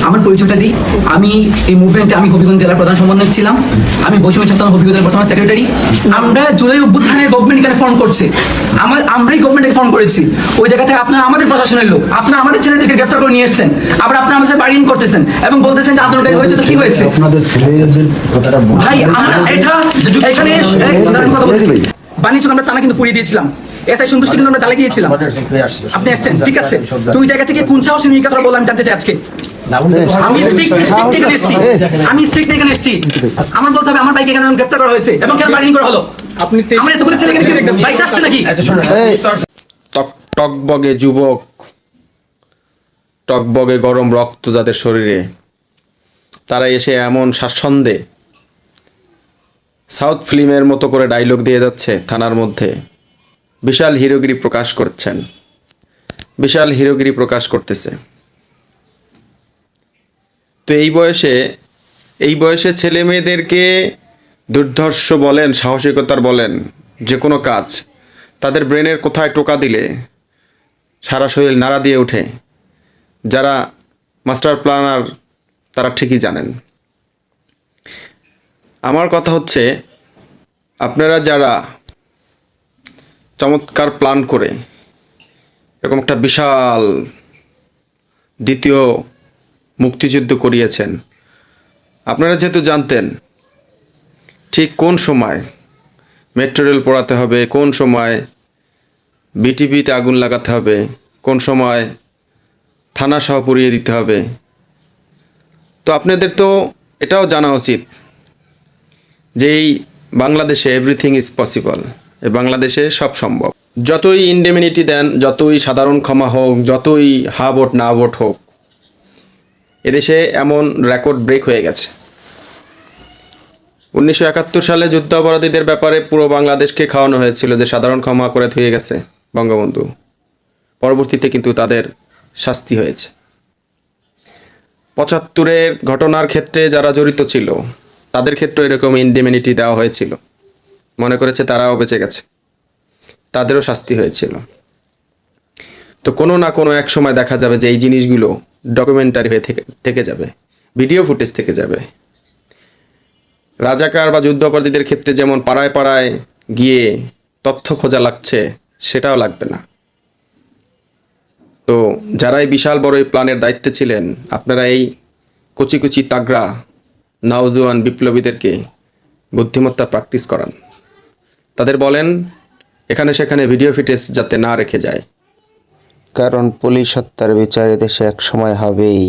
আমার পরিচয়টা দিই। আমি এই মুভমেন্টে আমি হবিগঞ্জ জেলার প্রধান সমন্বয়ক ছিলাম। আমি বৈষম্য ছাত্র হবিগঞ্জের বর্তমান সেক্রেটারি। আমরা জুলাই অভ্যুত্থানের গভর্নমেন্ট এখানে ফর্ম করছে, আমরাই গভর্নমেন্টকে ফর্ম করেছি। ওই জায়গা থেকে আপনারা আমাদের প্রশাসনের লোক, আপনারা আমাদের ছেলেদেরকে গ্রেফতার করে নিয়ে এসেছেন, আবার আপনারা আমাদের বার্গেনিং করতেছেন এবং বলতেছেন যে আন্দোলনটা হয়েছে তো কি হয়েছে। আপনাদের ছেলেদের কথাটা ভাই আমরা এটা এখানে কথা বলতেছি, বাণিজ্য আমরা তালা কিন্তু পুড়িয়ে দিয়েছিলাম, এসআই সন্তুষ্টি কিন্তু আমরা জ্বালিয়ে দিয়েছিলাম। আপনি আসছেন, ঠিক আছে, তুই জায়গা থেকে কোন সাহসে নিয়ে কথা বললাম জানতে চাই আজকে। আমি স্ট্রিক্ট এখানে এসেছি, আমার বলতে হবে আমার বাইকে কেন গ্রেফতার করা হয়েছে এবং কেন বার্গেনিং করা হলো। আপনি আমার এত করে ছেলে বাইশ আসছে নাকি? টকবগে যুবক, টকবগে গরম রক্ত যাদের শরীরে, তারা এসে এমন স্বাচ্ছন্দ্যে সাউথ ফিল্মের মতো করে ডায়লগ দিয়ে যাচ্ছে থানার মধ্যে, বিশাল হিরোগিরি প্রকাশ করছেন, বিশাল হিরোগিরি প্রকাশ করতেছে। তো এই বয়সে ছেলে মেয়েদেরকে দুর্ধর্ষ বলেন, সাহসিকতার বলেন, যে কোনো কাজ তাদের ব্রেনের কোথায় টোকা দিলে সারা শরীর নাড়া দিয়ে ওঠে, যারা মাস্টার প্ল্যানার তারা ঠিকই জানেন। আমার কথা হচ্ছে, আপনারা যারা চমৎকার প্ল্যান করে এরকম একটা বিশাল দ্বিতীয় মুক্তিযুদ্ধ করিয়েছেন, আপনারা যেহেতু জানতেন ঠিক কোন সময় মেট্রো রেল পোড়াতে হবে, কোন সময় বিটিভিতে আগুন লাগাতে হবে, কোন সময় থানা সহ পুড়িয়ে দিতে হবে, তো আপনাদের তো এটাও জানা উচিত যে এই বাংলাদেশে এভরিথিং ইজ পসিবল, এই বাংলাদেশে সব সম্ভব। যতই ইন্ডেমিনিটি দেন, যতই সাধারণ ক্ষমা হোক, যতই হা ভোট না ভোট হোক, এদেশে এমন রেকর্ড ব্রেক হয়ে গেছে। 1971 সালে যুদ্ধাপরাধীদের ব্যাপারে পুরো বাংলাদেশকে খাওয়ানো হয়েছিল যে সাধারণ ক্ষমা করে থুয়ে গেছে বঙ্গবন্ধু, পরবর্তীতে কিন্তু তাদের শাস্তি হয়েছে। 75-এর ঘটনার ক্ষেত্রে যারা জড়িত ছিল তাদের ক্ষেত্রে এরকম ইন্ডেমিনিটি দেওয়া হয়েছিল, মনে করেছে তারাও বেঁচে গেছে, তাদেরও শাস্তি হয়েছিল। তো কোনো না কোনো এক সময় দেখা যাবে যে এই জিনিসগুলো ডকুমেন্টারি হয়ে থেকে যাবে, ভিডিও ফুটেজ থেকে যাবে। রাজাকার বা যুদ্ধাপরাধীদের ক্ষেত্রে যেমন পাড়ায় পাড়ায় গিয়ে তথ্য খোঁজা লাগছে, সেটাও লাগবে না। তো যারা এই বিশাল বড় এই প্ল্যানের দায়িত্বে ছিলেন, আপনারা এই কচি কচি তাগড়া নওজোয়ান বিপ্লবীদেরকে বুদ্ধিমত্তা প্র্যাকটিস করান, তাদের বলেন এখানে সেখানে ভিডিও ফুটেজ যাতে না রেখে যায়, কারণ পুলিশ হত্যার বিচার এদেশে এক সময় হবেই।